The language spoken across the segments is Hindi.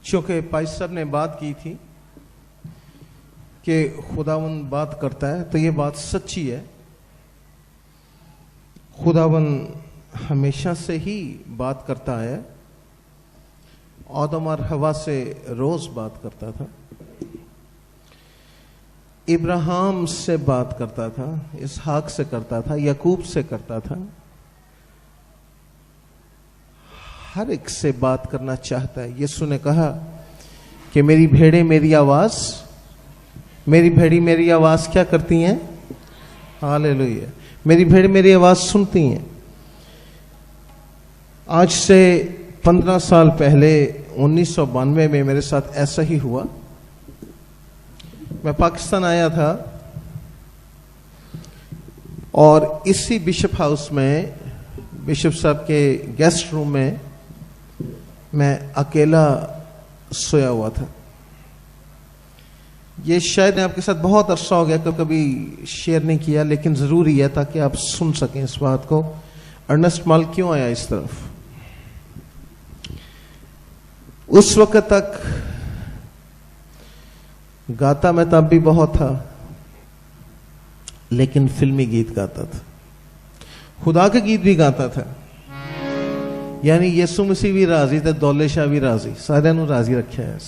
चूंकि भाई साहब ने बात की थी कि खुदावन बात करता है, तो ये बात सच्ची है। खुदावन हमेशा से ही बात करता है। आदम और हवा से रोज बात करता था, इब्राहिम से बात करता था, इसहाक से करता था, याकूब से करता था। हर एक से बात करना चाहता है। यीशु ने कहा कि मेरी भेड़ें मेरी आवाज, मेरी भेड़ी मेरी आवाज क्या करती हैं? हालेलुया। मेरी भेड़ मेरी आवाज सुनती हैं। आज से 15 साल पहले 1992 में मेरे साथ ऐसा ही हुआ। मैं पाकिस्तान आया था और इसी बिशप हाउस में, बिशप साहब के गेस्ट रूम में मैं अकेला सोया हुआ था। ये शायद मैं आपके साथ बहुत अरसा हो गया कभी शेयर नहीं किया, लेकिन जरूरी है ताकि आप सुन सकें इस बात को। अर्नेस्ट माल क्यों आया इस तरफ? उस वक्त तक गाता मैं तब भी बहुत था, लेकिन फिल्मी गीत गाता था, खुदा के गीत भी गाता था। यानी यीशु मसीह भी राजी थे, दौले शाह भी राजी, सारे नु राजी रखा है,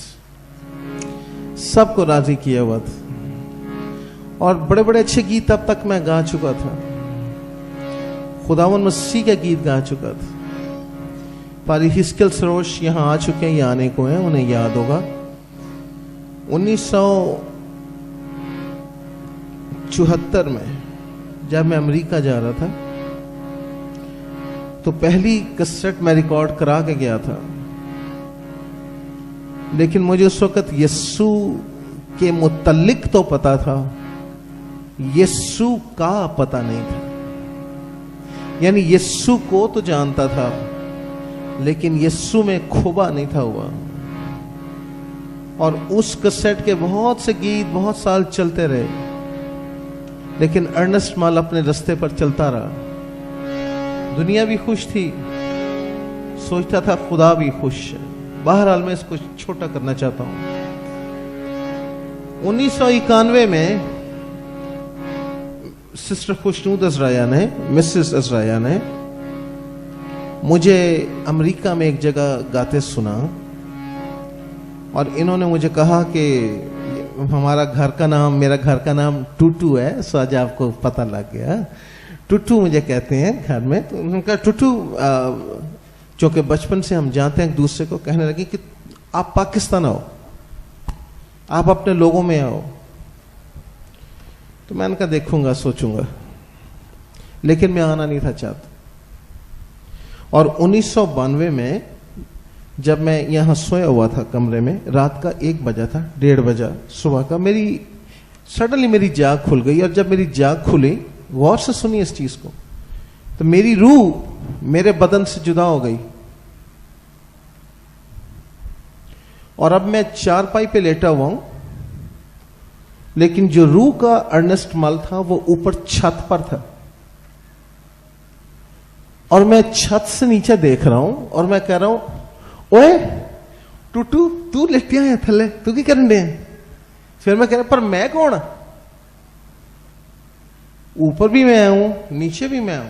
सबको राजी किया हुआ था। और बड़े बड़े अच्छे गीत अब तक मैं गा चुका था, खुदावन मसीह के गीत गा चुका था। पारी हिस्किल सरोश यहां आ चुके हैं या आने को हैं, उन्हें याद होगा 1974 में जब मैं अमेरिका जा रहा था, तो पहली कैसेट मैं रिकॉर्ड करा के गया था, लेकिन मुझे उस वक्त यीशु के मुतल्लिक तो पता था, यीशु का पता नहीं था। यानी यीशु को तो जानता था, लेकिन यीशु में खोबा नहीं था हुआ। और उस कैसेट के बहुत से गीत बहुत साल चलते रहे, लेकिन अर्नेस्ट माल अपने रास्ते पर चलता रहा। दुनिया भी खुश थी, सोचता था खुदा भी खुश है। बहरहाल मैं इसको छोटा करना चाहता हूं। 1991 में सिस्टर खुशनूद अजराया ने, मिसेस अजराया ने मुझे अमेरिका में एक जगह गाते सुना, और इन्होंने मुझे कहा कि हमारा घर का नाम, मेरा घर का नाम टूटू है। सो आज आपको पता लग गया, टूटू मुझे कहते हैं घर में। तो उन्होंने कहा टूटू, चूंकि बचपन से हम जानते हैं एक दूसरे को, कहने लगे कि आप पाकिस्तान आओ, आप अपने लोगों में आओ। तो मैंने कहा देखूंगा, सोचूंगा, लेकिन मैं आना नहीं था चाहता। और 1992 में जब मैं यहां सोया हुआ था कमरे में, रात का 1 बजा था, 1:30 बजा सुबह का, सडनली मेरी जाग खुल गई। और जब मेरी जाग खुली, गौर से सुनिए इस चीज को, तो मेरी रूह मेरे बदन से जुदा हो गई। और अब मैं चारपाई पे लेटा हुआ हूं, लेकिन जो रूह का अर्नेस्ट माल था वो ऊपर छत पर था, और मैं छत से नीचे देख रहा हूं, और मैं कह रहा हूं, ओए टूटू, तू लेटिया है थले, तू की करन दे? फिर मैं कह रहा, पर मैं कौन? ऊपर भी मैं हूं, नीचे भी मैं हूं।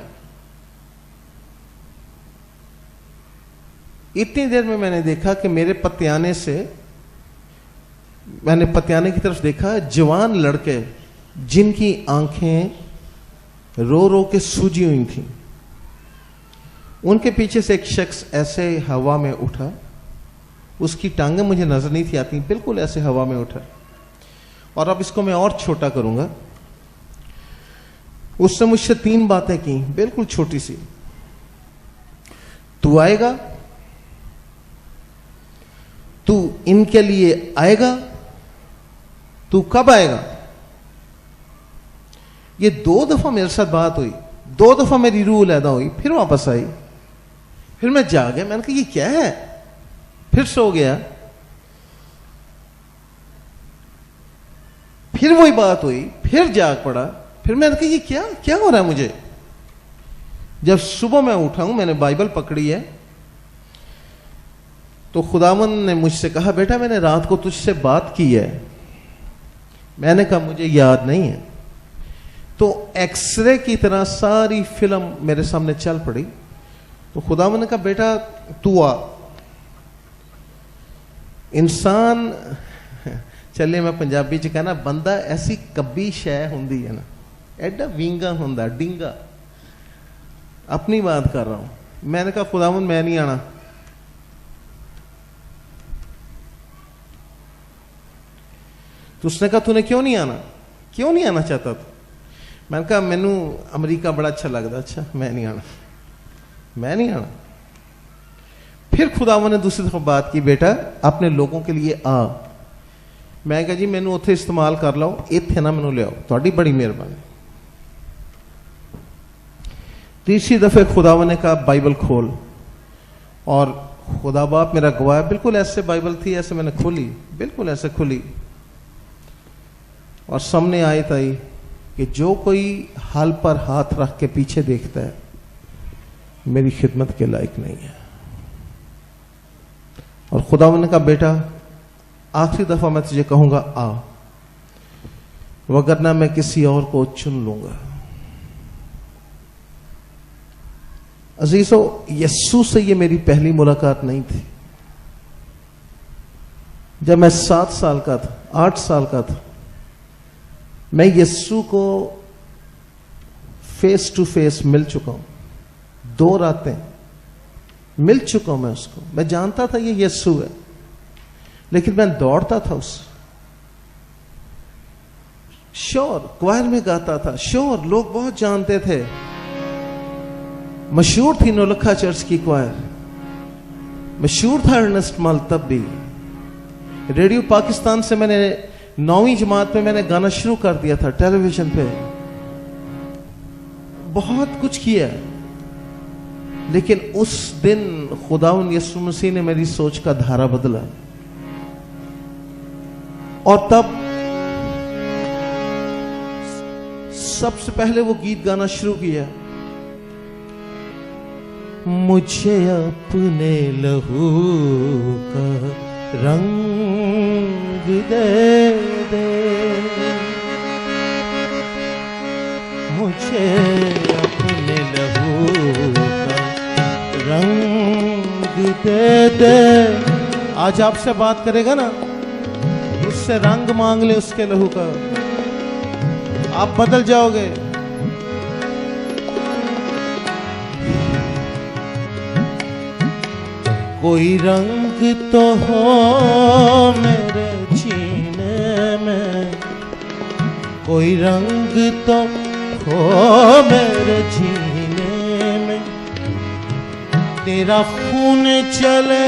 इतनी देर में मैंने देखा कि मेरे पतियाने से, मैंने पतियाने की तरफ देखा, जवान लड़के जिनकी आंखें रो रो के सूजी हुई थी, उनके पीछे से एक शख्स ऐसे हवा में उठा। उसकी टांगें मुझे नजर नहीं थी आती, बिल्कुल ऐसे हवा में उठा। और अब इसको मैं और छोटा करूंगा। उसने मुझसे 3 बातें की, बिल्कुल छोटी सी। तू आएगा, तू इनके लिए आएगा, तू कब आएगा? ये 2 दफा मेरे साथ बात हुई, 2 दफा मेरी रूह अलहदा हुई, फिर वापस आई, फिर मैं जाग गया। मैंने कहा ये क्या है? फिर सो गया, फिर वही बात हुई, फिर जाग पड़ा, फिर मैंने कहा ये क्या क्या हो रहा है मुझे? जब सुबह मैं उठा हूं, मैंने बाइबल पकड़ी है, तो खुदावन ने मुझसे कहा, बेटा मैंने रात को तुझसे बात की है। मैंने कहा मुझे याद नहीं है। तो एक्सरे की तरह सारी फिल्म मेरे सामने चल पड़ी। तो खुदावन ने कहा, बेटा तू आ। इंसान चले मैं पंजाबी च कहना, बंदा ऐसी कब्बी शै होंदी है ना, एडा विंगा होंदा, डिंगा। अपनी बात कर रहा हूं। मैंने कहा खुदावन मैं नहीं आना। तो उसने कहा तूने क्यों नहीं आना, क्यों नहीं आना चाहता तू? मैंने कहा मैनू अमेरिका बड़ा अच्छा लगता। अच्छा मैं नहीं आना, मैं नहीं आना। फिर खुदावन ने दूसरी दफा बात की, बेटा अपने लोगों के लिए आ। मैं कहा जी मैनू उत्थे इस्तेमाल कर लो, इत्थे ना मैनू लियाओ, तुहाडी बड़ी मेहरबानी। तीसरी दफे खुदावन ने कहा बाइबल खोल। और खुदा बाप मेरा गवाह, बिल्कुल ऐसे बाइबल थी, ऐसे मैंने खोली, बिल्कुल ऐसे खुली। और सामने आयत आई कि जो कोई हाल पर हाथ रख के पीछे देखता है मेरी खिदमत के लायक नहीं है। और खुदावन ने कहा बेटा आखिरी दफा मैं तुझे कहूंगा आ, वगरना मैं किसी और को चुन लूंगा। अजीजों, यस्सु से ये मेरी पहली मुलाकात नहीं थी। जब मैं 7 साल का था, 8 साल का था, मैं यस्सु को फेस टू फेस मिल चुका हूं। 2 रातें मिल चुका हूं मैं उसको। मैं जानता था ये यस्सु है, लेकिन मैं दौड़ता था उससे। श्योर क्वायर में गाता था, श्योर लोग बहुत जानते थे। मशहूर थी नौलखा चर्च की क्वायर, मशहूर था अर्नेस्ट मल। तब भी रेडियो पाकिस्तान से मैंने 9वीं जमात में मैंने गाना शुरू कर दिया था, टेलीविजन पे बहुत कुछ किया। लेकिन उस दिन खुदावंद यीशु मसीह ने मेरी सोच का धारा बदला। और तब सबसे पहले वो गीत गाना शुरू किया, मुझे अपने लहू का रंग दे दे, मुझे अपने लहू का रंग दे दे। आज आपसे बात करेगा ना, उससे रंग मांग ले उसके लहू का, आप बदल जाओगे। कोई रंग तो हो मेरे जीने में, कोई रंग तो हो मेरे जीने में, तेरा खून चले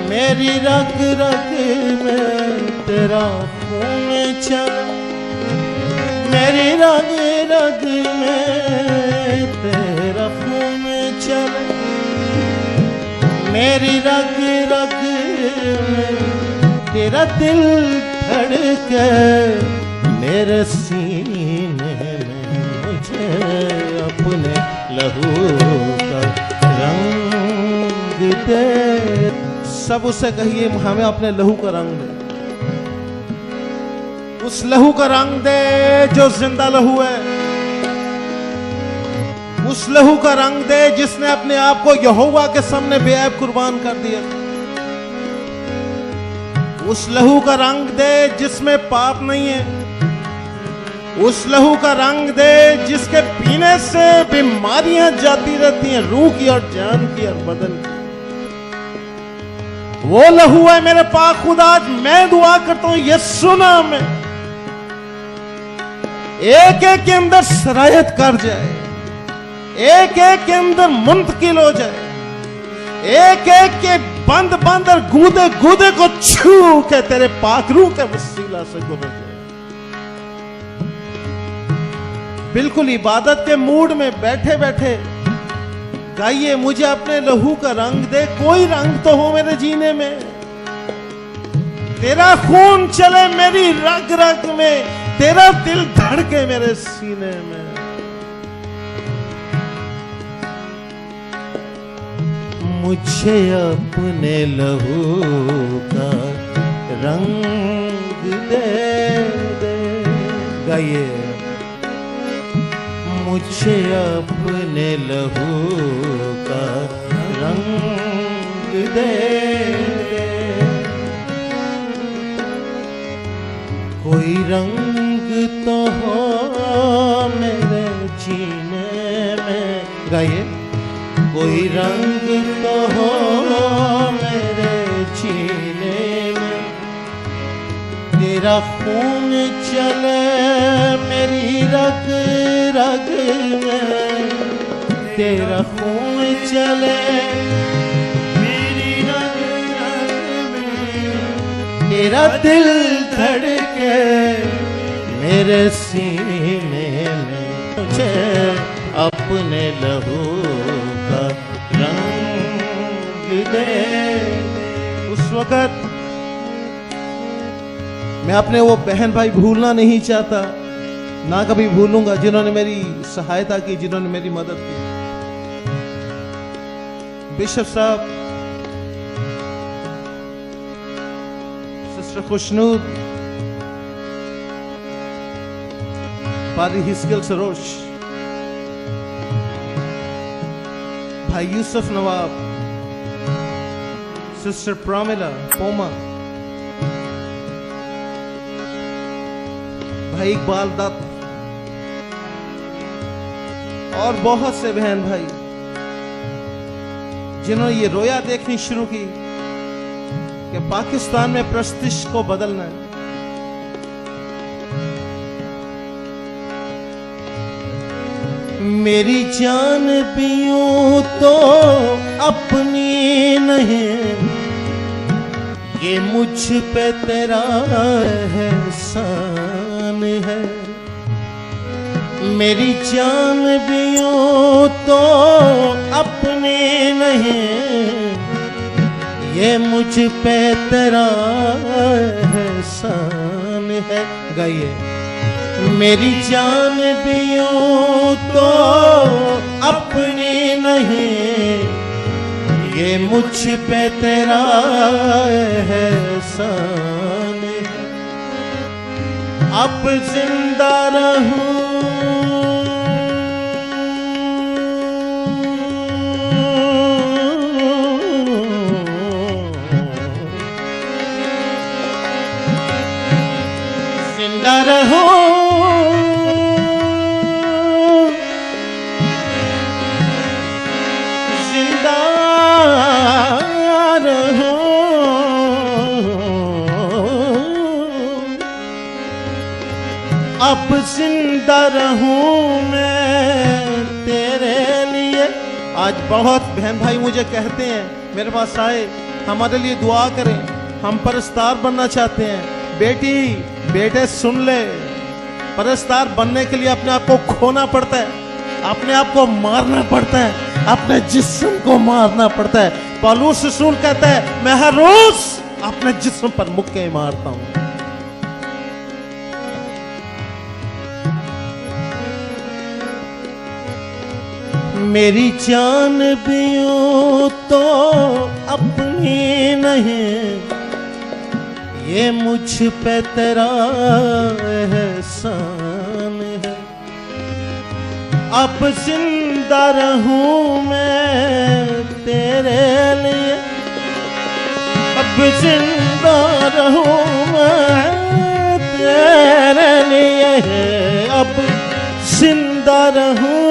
मेरी रग रग में, तेरा खून चले मेरी रग रग में, तेरा खून चले मेरी रग रग में, तेरा दिल धड़के मेरे सीने में, मुझे अपने लहू का रंग दे। सब उससे कहिए हमें अपने लहू का रंग दे, उस लहू का रंग दे जो जिंदा लहू है, उस लहू का रंग दे जिसने अपने आप को यहोवा के सामने बेऐब कुर्बान कर दिया। उस लहू का रंग दे जिसमें पाप नहीं है, उस लहू का रंग दे जिसके पीने से बीमारियां जाती रहती हैं, रूह की और जान की और बदन की। वो लहू है मेरे पाक खुदा। आज मैं दुआ करता हूं यीशु नाम में एक एक के अंदर सरायत कर जाए, एक एक के अंदर मुंतकिल हो जाए, एक एक के बंद बंद और गूदे गूदे को छू के तेरे पाक रूह के वसीला से गुजर जाए। बिल्कुल इबादत के मूड में बैठे बैठे गाइए, मुझे अपने लहू का रंग दे। कोई रंग तो हो मेरे जीने में, तेरा खून चले मेरी रग रग में, तेरा दिल धड़के मेरे सीने में। मुझे अपने लहू का रंग दे दे। गाइए। मुझे अपने लहू का रंग दे दे। कोई रंग तो हो मेरे जीने में। गाइए। कोई रंग तो हो मेरे जीने में। तेरा खून चले मेरी रग रग में। तेरा खून चले मेरी रग रग में। तेरा दिल धड़के मेरे सीने में। मुझे अपने लहू का रंग दे। उस वक्त मैं अपने वो बहन भाई भूलना नहीं चाहता, ना कभी भूलूंगा, जिन्होंने मेरी सहायता की, जिन्होंने मेरी मदद की। बिशप साहब, सिस्टर खुशनूर, पादरी हिस्कियल सरोश, भाई यूसुफ नवाब, सिस्टर प्रामिला पोमा, भाई इकबाल दत्त और बहुत से बहन भाई जिन्होंने ये रोया देखनी शुरू की कि पाकिस्तान में प्रस्तिश को बदलना है। मेरी जान भी यूं तो अपनी नहीं, ये मुझ पे तेरा एहसान है। मेरी जान भी यूं तो अपनी नहीं, ये मुझ पे तेरा एहसान है। गाइए। मेरी जान भी यूं तो अपनी नहीं, ये मुझ पे तेरा एहसान है। अब जिंदा रहूं जिंदा रहूं अब जिंदा रहूं मैं तेरे लिए। आज बहुत बहन भाई मुझे कहते हैं, मेरे पास आए, हमारे लिए दुआ करें, हम परस्तार बनना चाहते हैं। बेटी बेटे सुन ले, परस्तार बनने के लिए अपने आप को खोना पड़ता है, अपने आप को मारना पड़ता है, अपने जिस्म को मारना पड़ता है। पौलुस रसूल कहता है, मैं हर रोज अपने जिस्म पर मुक्के मारता हूं। मेरी जान भी यूं तो अपनी नहीं, ये मुझ पे तेरा एहसान है। अब जिंदा रहूं मैं तेरे लिए, अब जिंदा रहूं मैं तेरे लिए। अब जिंदा रहूं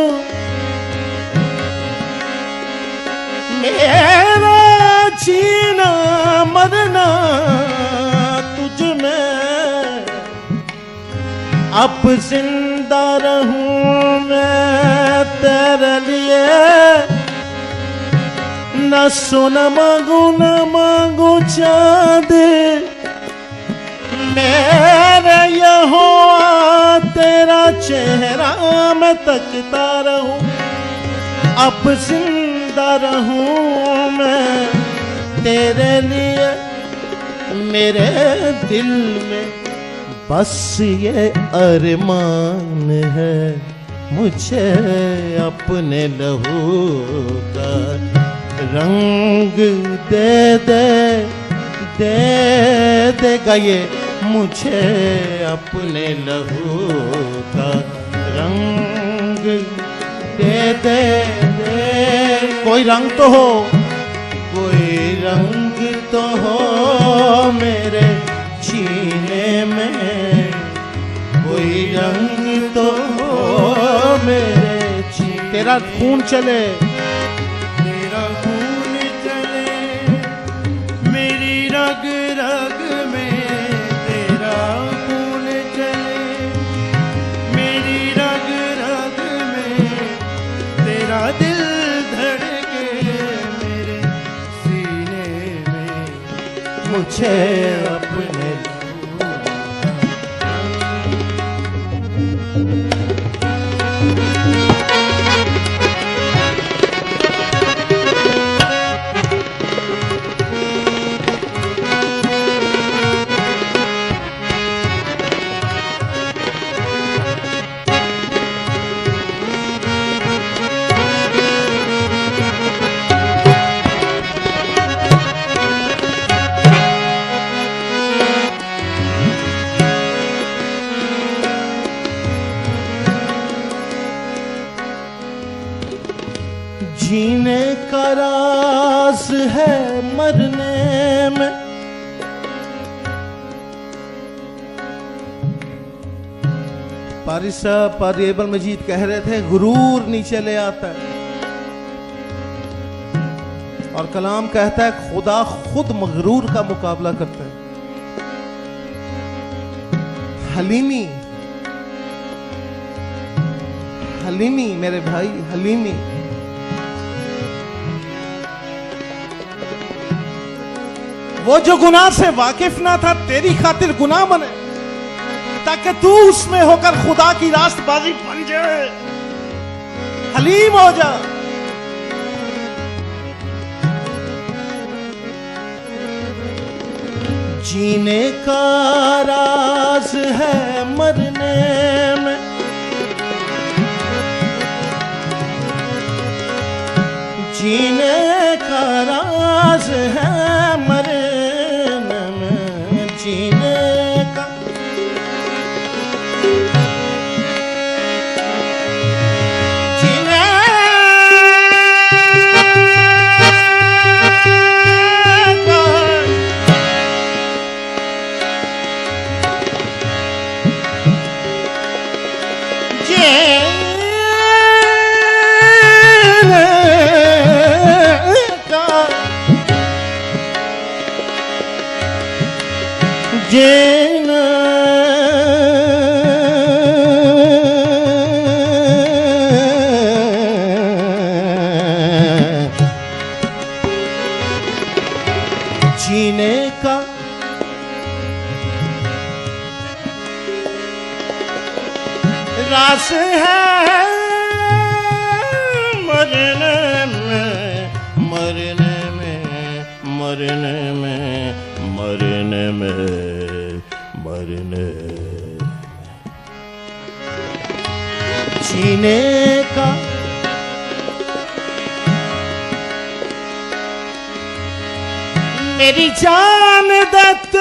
मेरा जीना मरना तुझ में। अब जिंदा रहूं मैं तेरे लिए, न सोना मांगू न मांगू चांद, मेरे यहोवा तेरा चेहरा मैं तकता रहूं। अब जिंदा रहूं मैं तेरे लिए, मेरे दिल में बस ये अरमान है, मुझे अपने लहू का रंग दे दे दे देगा ये मुझे अपने लहू का रंग दे दे दे। कोई रंग तो हो, कोई रंग तो हो मेरे जीने में, कोई रंग तो हो मेरे जीने। तेरा खून चले, तेरा खून चले मेरी रग रग में, तेरा खून चले मेरी रग रग में, तेरा दिल धड़के मेरे सीने में, मुझे अपने जीने का राज है मरने में, पारी साहब पारी एबल मजीद कह रहे थे गुरूर नीचे ले आता है, और कलाम कहता है खुदा खुद मगरूर का मुकाबला करता है। हलीमी, हलीमी मेरे भाई, हलीमी। वो जो गुनाह से वाकिफ ना था तेरी खातिर गुनाह बने, ताकि तू उसमें होकर खुदा की रास्तबाजी बन जाए, हलीम हो जा। जीने का राज है मरने में, जीने का राज है मरने में, जीने का जीने जीना जीने का रास है मरने में, मरने में, मरने में, मरने में, मरने जीने का मेरी जान दत्त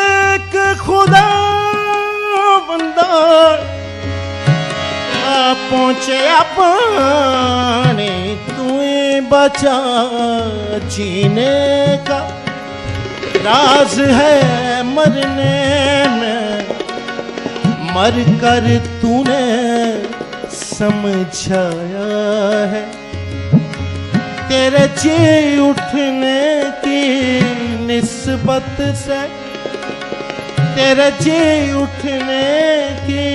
खुदा बंदा पहुंचे अपने तू बचा। जीने का राज है मरने में, मर कर तूने समझाया है, तेरे जी उठने की निस्बत से, तेरे जी उठने की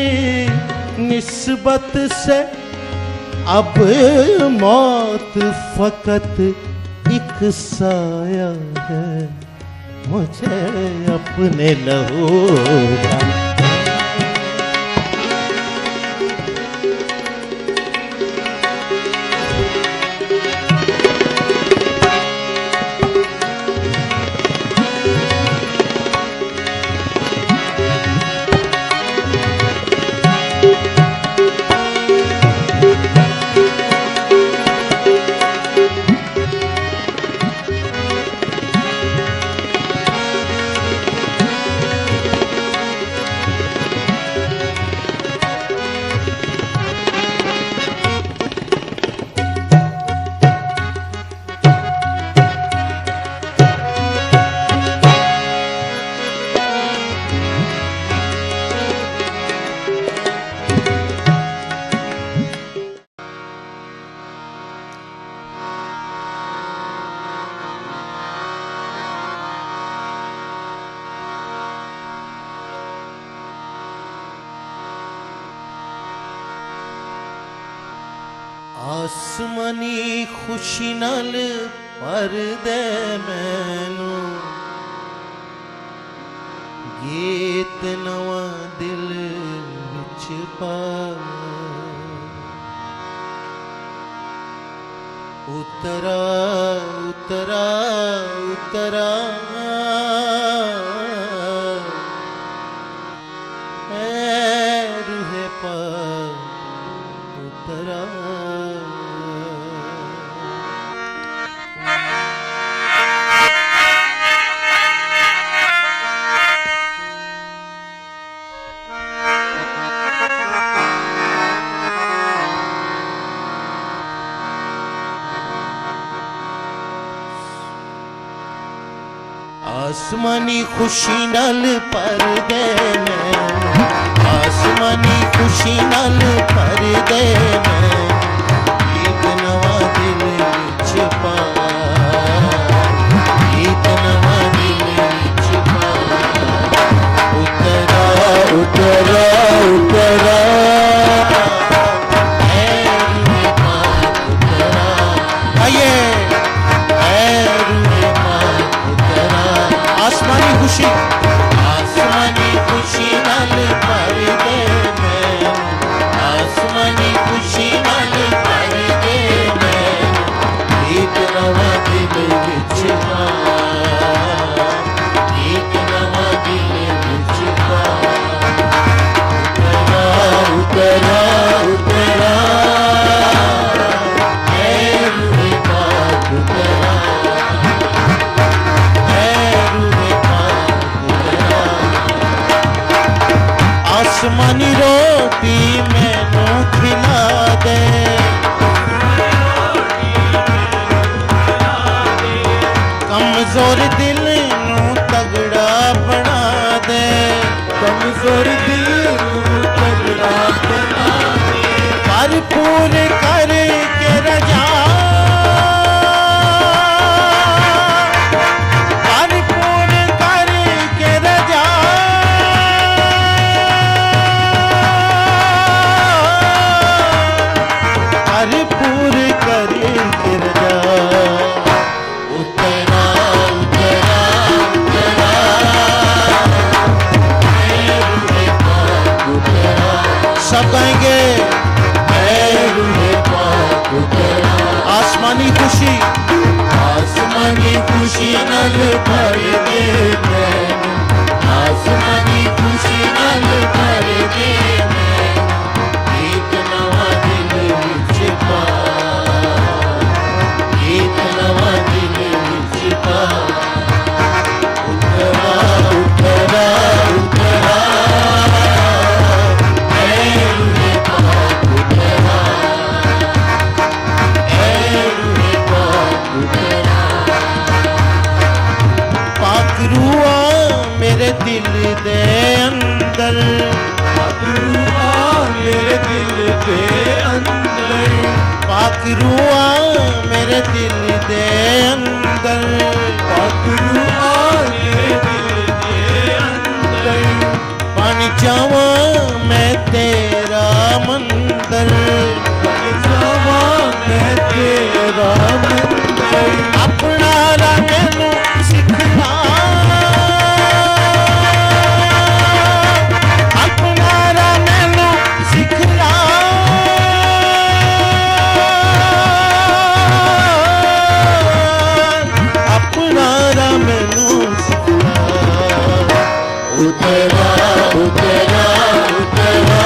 निस्बत से अब मौत फकत एक साया है, मुझे अपने लहू का। आसमानी खुशी नाल भर दे मैनू गीत नवा दिल विच पा उतरा उतरा उतरा रूहे पा उतरा आसमानी खुशी नाल भर दे मैं आसमानी खुशी नाल भर दे मैं गीत नवा दिल विच पा गीत नवा दिल विच पा उतरा उतरा उतरा आइए आसमानी खुशी नाल भर दे मैं आसमानी खुशी नाल भर दे मैं गीत नवा दिल विच पा गीत नवा दिल विच पा उतरा उतरा आसमानी रोटी मैनू खिला दे कमजोर दिल नू तगड़ा बना दे कमजोर दिल नू तगड़ा बना दे भरपूर करके रजा सब गाएंगे आसमानी खुशी नल भर दे आसमानी खुशी नल भर दे गीत नवा दिल विच पा गीत नवा दिल विच पा उतरा उतरा उतरा मेरे दिल दे अंदर पाक रूआ मेरे दिल दे अंदर पाक रूआ मेरे दिल दे अंदर पाक रूआ मेरे दिल दे अंदर पानी चावा मैं तेरा मंदिर पानी चावा मैं तेरा मंदिर अपना रंग नू सिखला उतरा उतरा उतरा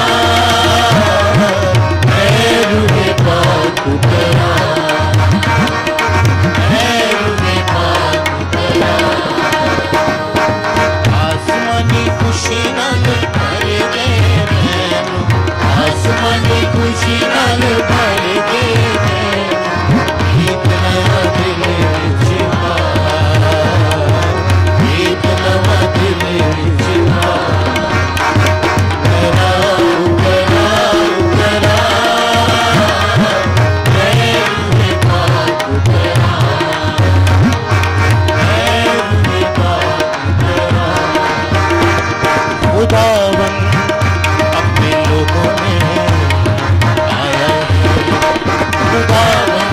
खुदावन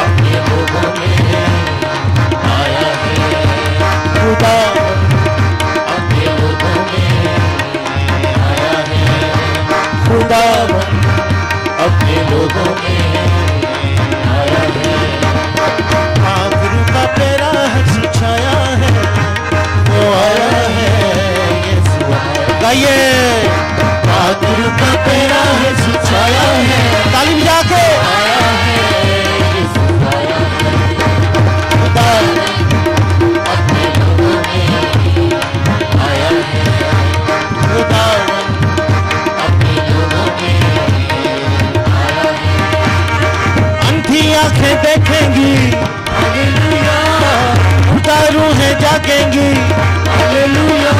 अपने लोगों में आया है, खुदावन अपने लोगों में आया है, खुदावन अपने लोगों में आया है। आखिर का प्यारा है छाया है, वो आया है यीशु गाइए। आखिर का प्यारा है छाया है, ताली बजा के आया है यीशु आया है, खुदावन अपने लोगों में आया है, खुदावन अपने लोगों में आया है। अंधी आंखें देखेंगी हालेलुया, मुर्दा रूहें जागेंगी हालेलुया,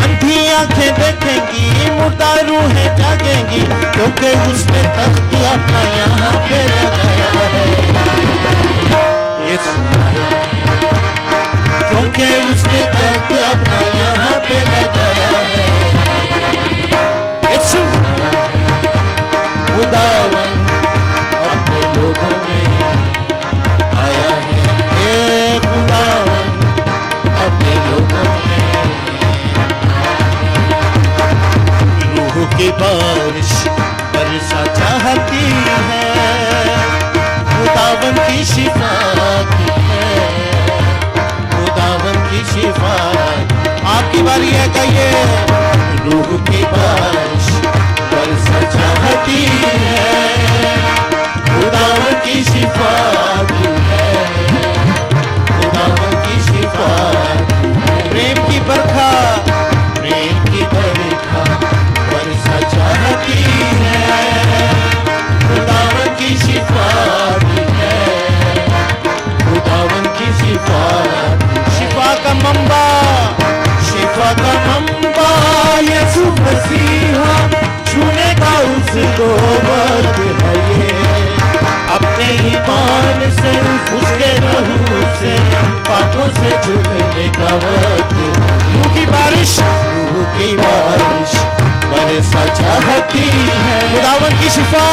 अंधी आंखें देखेंगी मुर्दा रूहें जागेंगी, क्योंकि उसने तख्त अपना यहाँ पे लगाया है यीशु आया है, क्योंकि उसने तख्त अपना यहाँ पे लगाया है यीशु खुदावन अपने लोगों में आया है, खुदावन अपने लोगों में रूह की बारिश बरसा चाहती है, खुदावन की शिफा की है, खुदावन की शिफा। आपकी बारी है कहिए, रूह की बारिश बरसा चाहती है, खुदावन की शिफा की है, खुदावन की शिफा। प्रेम की बरखा, प्रेम की बरखा बरसा चाहती है, खुदावन की शिफा की है, खुदावन की शिफा। शिफा का मंबा, शिफा का मंबा यीशु मसीहा, छूने का उसको वक्त है ये, अपने ईमान से उसके रहू से पापों से जुड़ने का वक्त। रूह की बारिश, रूह की बारिश बरसा चाहती है, खुदावन की शिफा,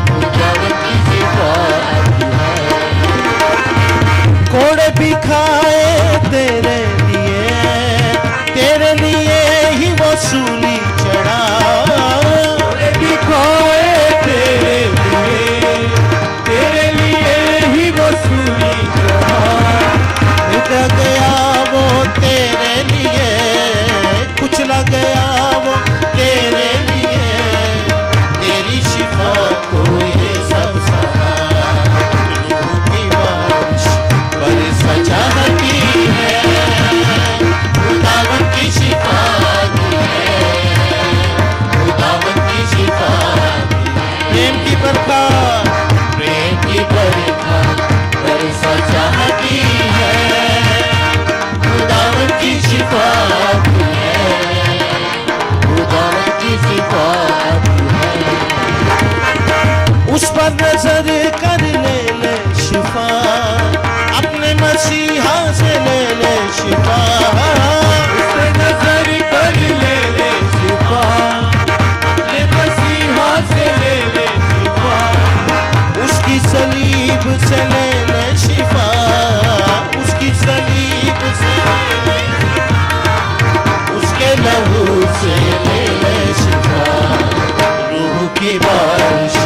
खुदावन की शिफा। कोड़े भी खाए तेरे लिए ही वो सूली चढ़ा, कोड़े भी खाए तेरे लिए ही वो सूली चढ़ा, मिट गया वो तेरे लिए, कुचला गया वो तेरे लिए, तेरी शिफा को ये सब सहा। रूह की बारिश बरसा चाहती है, खुदावन की शिफा की है, खुदावन की शिफा। प्रेम की बरखा, प्रेम की बरखा बरसा चाहती है, खुदावन की शिफा की है, खुदावन की शिफा की है। उस पर नजर कर ले ले शिफा, अपने मसीहा से ले ले शिफा, उस पर नजर कर ले ले शिफा, अपने मसीहा से ले ले शिफा, उसकी सलीब से ले ले शिफा, उसकी सलीब से ले ले शिफा, उसके लहू से ले ले शिफा। रूह की बारिश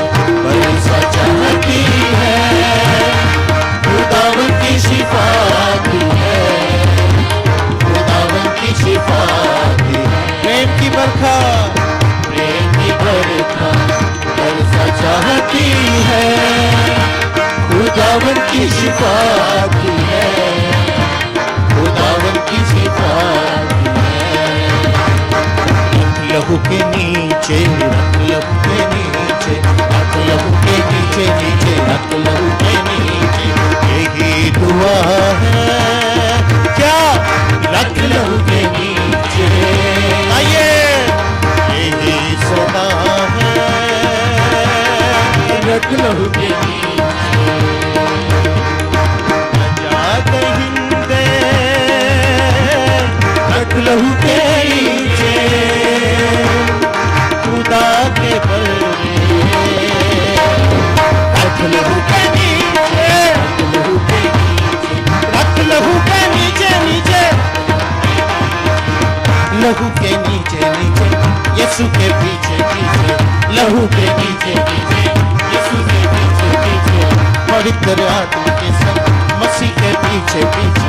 बरसा चाहती है, खुदावन की शिफा की है, खुदावन की शिफा की है। प्रेम की बरखा, प्रेम की बरखा बरसा चाहती है, खुदावन की शिफा की है, खुदावन की शिफा की है। लहू के नीचे, रख लहू के नीचे, रख लहू के नीचे, नीचे रख लहू के नीचे, यही दुआ है क्या, रख लहू के नीचे। आइए, यही सदा है, रख लहू के नीचे, आजाद हिंदे रख लहू के नीचे, खुदा के पर्दे, रख लहू के नीचे, रख लहू के नीचे नीचे, लहू के नीचे नीचे, यीशु के पीछे पीछे, लहू के नीचे नीचे, यीशु के पीछे पीछे, पवित्र आत्मा के संग मसीह के पीछे पीछे,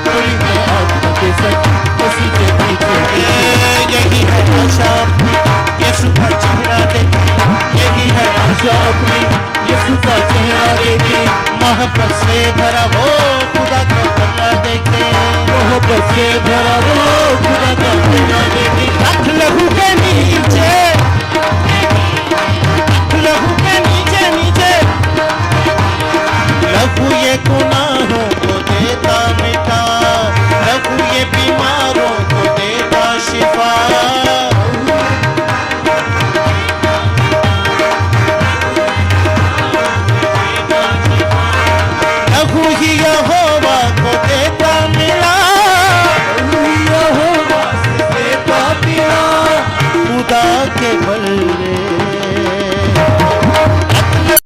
पवित्र आत्मा के संग मसीह के पीछे पीछे। यही है आशा अपनी, यीशु का चेहरा देखे, यही है आशा अपनी, यीशु का चेहरा देखे, मोहब्बत से भरा वो खुदा का चेहरा देखे, मोहब्बत से भरा वो खुदा का चेहरा देखे। रख लहू के नीचे,